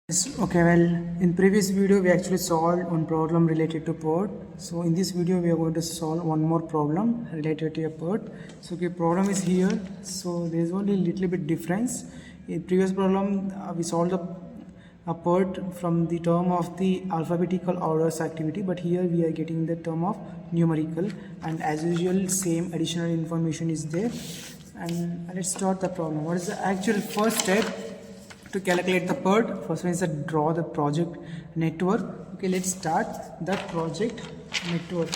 Yes, okay, well, in previous video we actually solved one problem related to port. So in this video we are going to solve one more problem related to a port. So okay, problem is here. So there is only a little bit difference. In previous problem we solved a port from the term of the alphabetical orders activity, but here we are getting the term of numerical, and as usual same additional information is there. And let's start the problem. What is the actual first step to calculate the PERT? First one is to draw the project network. Okay, let's start the project network.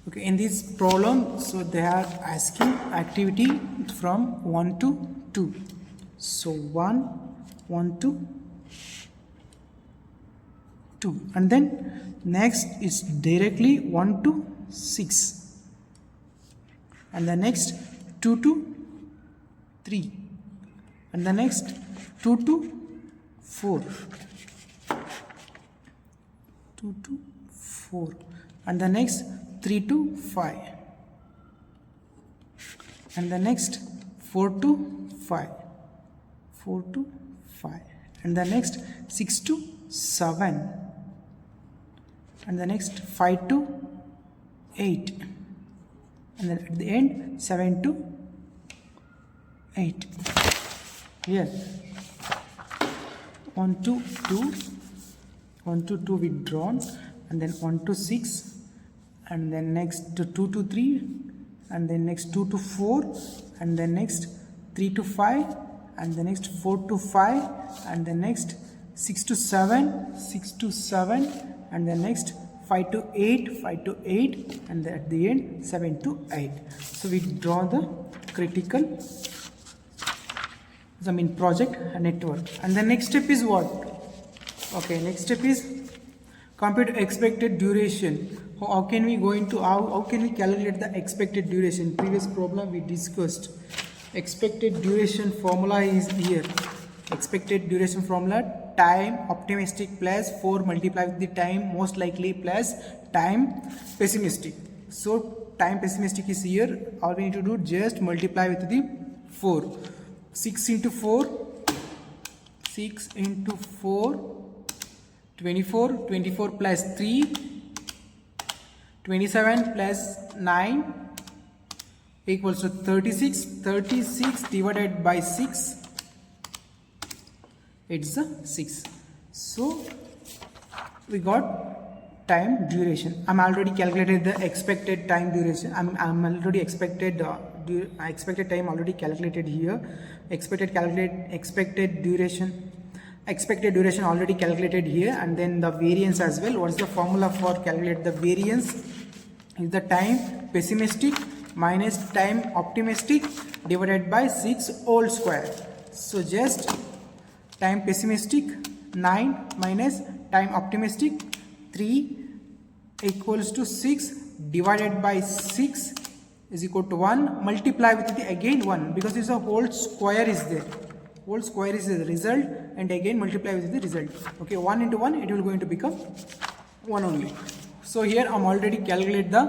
Okay, in this problem, so they are asking activity from 1 to 2. So 1 to 2, and then next is directly 1 to 6, and the next 2 to 3, and the next 2 to 4, 2 to 4, and the next 3 to 5, and the next 4 to 5, 4 to 5, and the next 6 to 7, and the next 5 to 8, and then at the end 7 to 8. Here 1 to 2, 1 to 2 withdrawn, and then 1 to 6, and then next to 2 to 3, and then next 2 to 4, and then next 3 to 5, and the next 4 to 5, and the next 6 to 7, 6 to 7, and the next 5 to 8, 5 to 8, and at the end 7 to 8. So we draw the critical, project network. And the next step is what? Okay, next step is compute expected duration. How can we how can we calculate the expected duration? Previous problem we discussed. Expected duration formula is here. Expected duration formula: time optimistic plus 4 multiplied with the time most likely plus time pessimistic. So time pessimistic is here. All we need to do just multiply with the 4. 6 into 4, 6 into 4, 24, 24 plus 3, 27 plus 9 equals to 36, 36 divided by 6, it's a 6. So we got time duration. I'm already calculated the expected time duration. I'm already expected time already calculated here. Expected duration already calculated here, and then the variance as well. What's the formula for calculate the variance? Is the time pessimistic minus time optimistic divided by 6 whole square. So just time pessimistic 9 minus time optimistic 3 equals to 6 divided by 6 is equal to 1, multiply with the again 1, because it's a whole square is there. Whole square is the result, and again multiply with the result. Okay, 1 into 1, it will going to become 1 only. So here I'm already calculate the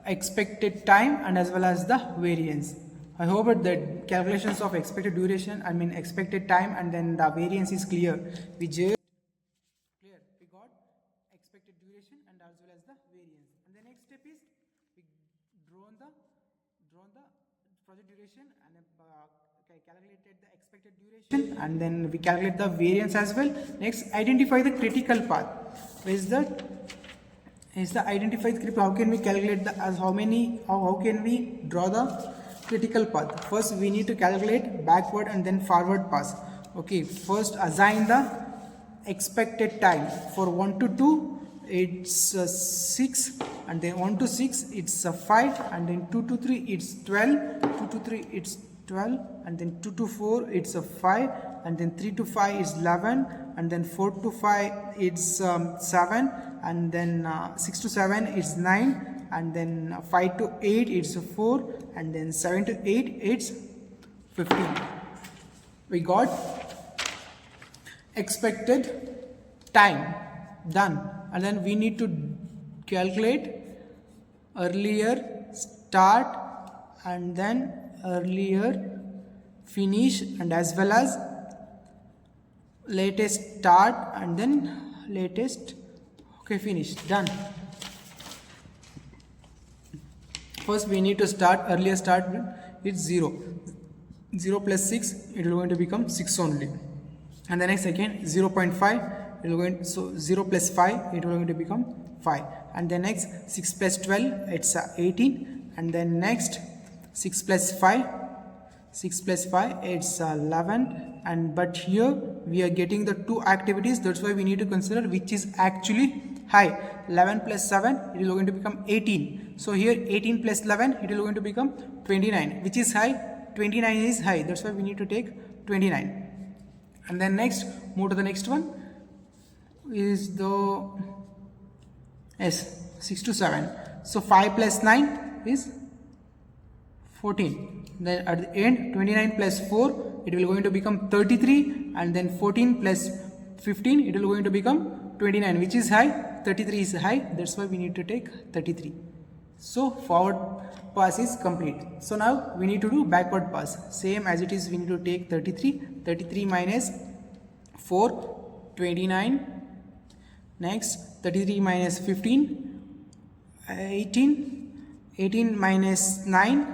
expected time and as well as the variance. I hope that the calculations of expected duration, expected time, and then the variance is clear. We got expected duration and as well as the variance. And the next step is we drawn the project duration and calculated the expected duration, and then we calculate the variance as well. Next, identify the critical path. Where is that? Is the identify the critical. How can we calculate the how can we draw the critical path? First we need to calculate backward and then forward path. Okay, first assign the expected time. For 1 to 2 it's 6, and then 1 to 6 it's 5, and then 2 to 3 it's 12, 2 to 3 it's 12, and then 2 to 4 it's 5, and then 3 to 5 is 11, and then 4 to 5 it's 7, and then 6 to 7 is 9, and then 5 to 8 it's 4, and then 7 to 8 it's 15. We got expected time done, and then we need to calculate earlier start and then earlier finish, and as well as latest start and then latest. Okay, finish, done. First we need to start, earlier start, it's 0. 0 plus 6, it will going to become 6 only. And the next again 0.5, it will going, so 0 plus 5, it will going to become 5. And then next 6 plus 12, it's 18. And then next 6 plus 5, 6 plus 5, it's 11. And but here we are getting the two activities, that's why we need to consider which is actually high. 11 plus 7, it is going to become 18. So here 18 plus 11, it is going to become 29. Which is high? 29 is high, that's why we need to take 29. And then next, move to the next one, is the 6 to 7. So 5 plus 9 is 14. Then at the end, 29 plus 4, it will going to become 33. And then 14 plus 15, it will going to become 29. Which is high? 33 is high, that's why we need to take 33. So forward pass is complete. So now we need to do backward pass. Same as it is, we need to take 33. 33 minus 4, 29. Next 33 minus 15, 18. 18 minus 9,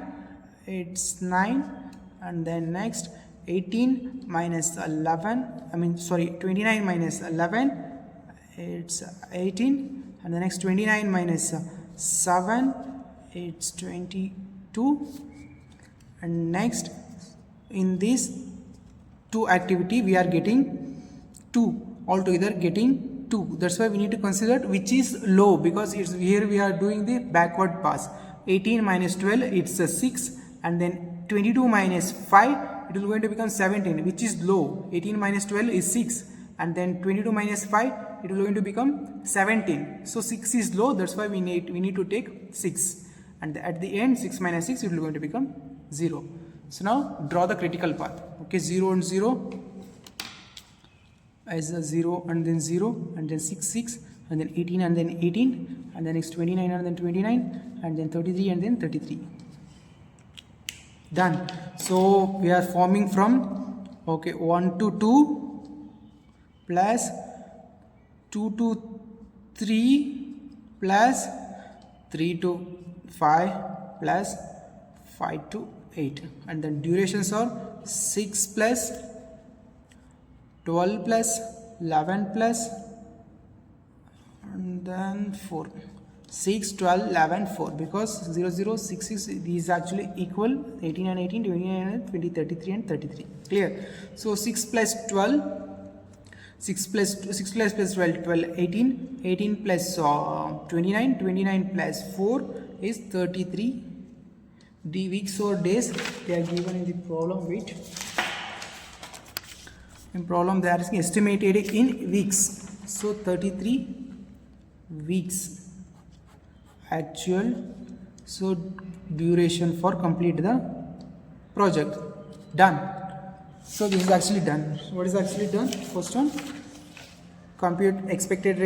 it's 9. And then next 18 minus 11, 29 minus 11, it's 18. And the next 29 minus 7, it's 22. And next in this 2 activity we are getting 2, altogether getting 2. That's why we need to consider which is low, because it's here we are doing the backward pass. 18 minus 12, it's a 6. And then 22 minus 5, it is going to become 17, which is low. 18 minus 12 is 6. And then 22 minus 5, it is going to become 17. So 6 is low, that's why we need to take 6. And at the end, 6 minus 6, it will going to become 0. So now draw the critical path. Okay, 0 and 0 as a 0 and then 0 and then 6, 6 and then 18 and then 18 and then next 29 and then 29 and then 33 and then 33. Done. So we are forming from 1 to 2 plus 2 to 3 plus 3 to 5 plus 5 to 8, and then durations are 6 plus 12 plus 11 plus and then 4. 6, 12, 11, 4, because 0, 0, 6, 6, these actually equal 18 and 18, 29 and 20, 33 and 33. Clear? So 6 plus 12, 6 plus 12, 12, 18, 18 plus 29, 29 plus 4 is 33. The weeks or days they are given in the problem. Wait. In problem they are estimated in weeks. So 33 weeks actual. So duration for complete the project. Done. So this is actually done. So what is actually done? First one, compute expected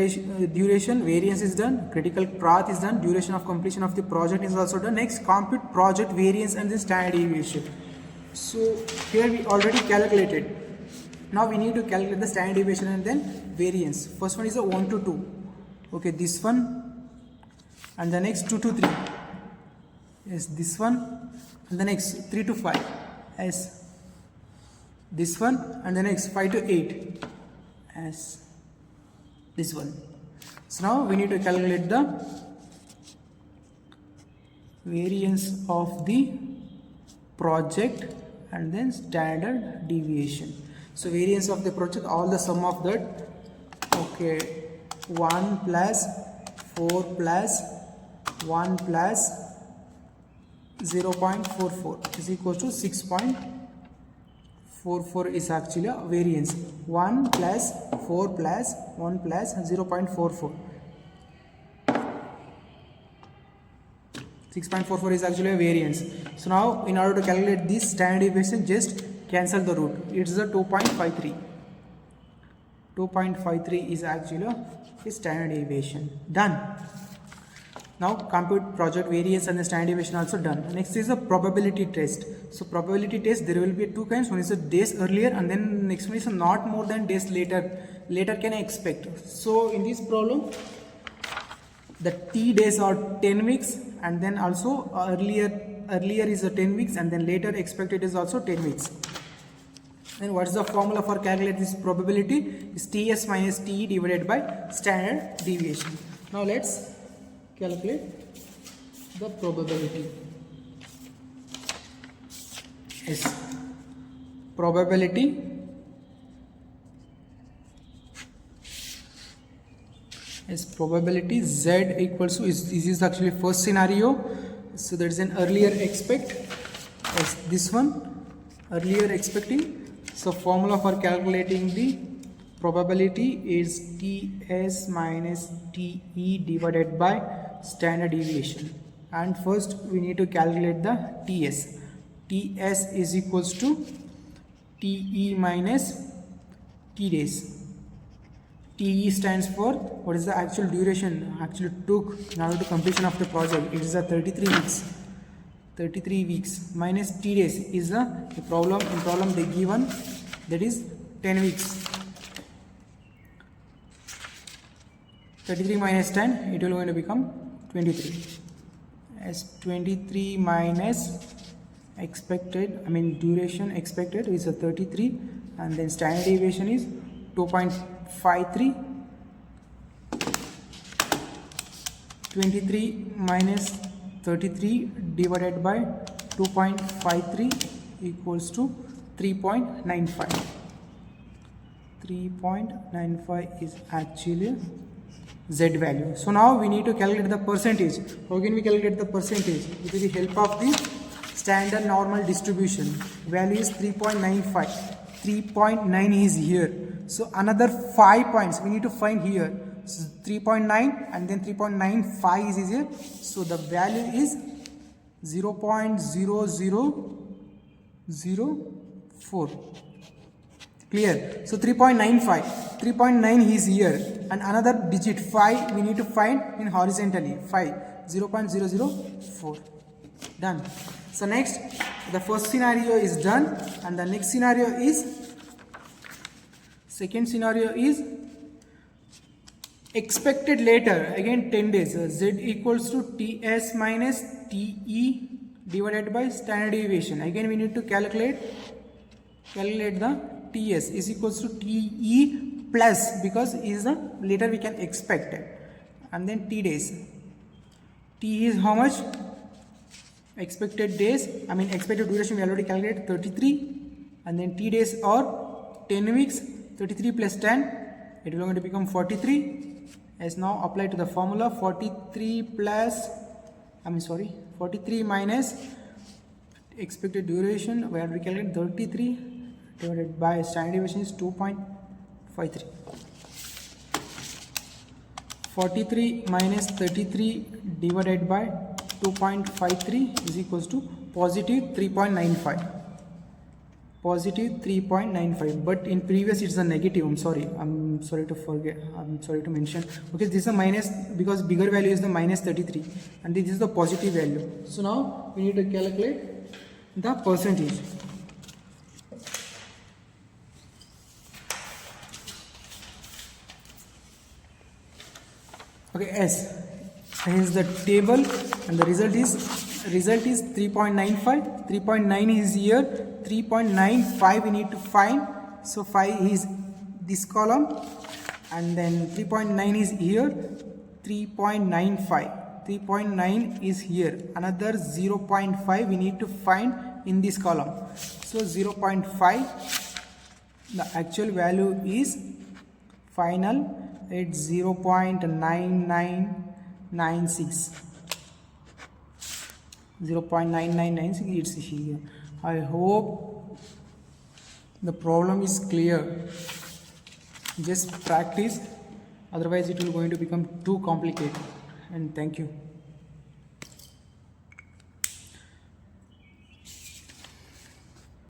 duration, variance is done, critical path is done, duration of completion of the project is also done. Next, compute project variance and the standard deviation. So here we already calculated. Now we need to calculate the standard deviation and then variance. First one is a 1 to 2. Okay, this one, and the next 2 to 3. Yes, this one, and the next 3 to 5. Yes, this one, and the next 5 to 8. Yes, this one. So now we need to calculate the variance of the project and then standard deviation. So variance of the project, all the sum of that, okay, 1 plus 4 plus 1 plus 0.44 is equal to 6.44 is actually a variance. 1 plus 4 plus 1 plus 0.44. 6.44 is actually a variance. So now in order to calculate this standard deviation, just cancel the root. It's a 2.53. 2.53 is actually a standard deviation. Done. Now compute project variance and the standard deviation also done. Next is a probability test. So probability test, there will be two kinds. One is a days earlier and then next one is a not more than days later. Later can I expect. So in this problem, the T days are 10 weeks and then also earlier is a 10 weeks and then later expected is also 10 weeks. Then what is the formula for calculate this probability? Is TS minus TE divided by standard deviation. Now let's calculate the probability. Is probability Z equals to, this is actually first scenario. So there is an earlier expect as this one, earlier expecting. So formula for calculating the probability is TS minus TE divided by standard deviation. And first we need to calculate the TS. TS is equals to TE minus T days. TE stands for what is the actual duration actually took in order to completion of the project. It is a 33 weeks. 33 weeks minus T days is the problem. In problem they given that is 10 weeks. 33 minus 10, it will going to become 23. As 23 minus expected, duration expected is a 33 and then standard deviation is 2.53. 23 minus 33 divided by 2.53 equals to 3.95. 3.95 is actually Z value. So now we need to calculate the percentage. How can we calculate the percentage? With the help of the standard normal distribution. Value is 3.95. 3.9 is here. So another 5 points we need to find here. So 3.9 and then 3.95 is here. So the value is 0.0004. Clear? So 3.95. 3.9 is here. And another digit 5 we need to find in horizontally. 5. 0.004. Done. So next, the first scenario is done. And the next scenario is, second scenario is expected later, again 10 days. Z equals to TS minus TE divided by standard deviation. Again we need to calculate the TS is equals to TE plus, because is the later we can expect it. And then T days. T is how much? Expected days, expected duration we already calculated 33, and then T days are 10 weeks. 33 plus 10, it will going to become 43. As now apply to the formula, 43 minus expected duration, we have to calculate 33 divided by standard deviation is 2.53. 43 minus 33 divided by 2.53 is equals to positive 3.95. Positive 3.95, but in previous it's a negative. I'm sorry to mention. Okay, this is a minus because bigger value is the minus 33 and this is the positive value. So now we need to calculate the percentage. Okay, S is the table and the result is 3.95. 3.9 is here. 3.95 we need to find. So 5 is this column and then 3.9 is here. 3.95. 3.9 is here. Another 0.5 we need to find in this column. So 0.5, the actual value is final. It's 0.9996. 0.9996, it's here. I hope the problem is clear. Just practice, otherwise it will going to become too complicated. And thank you.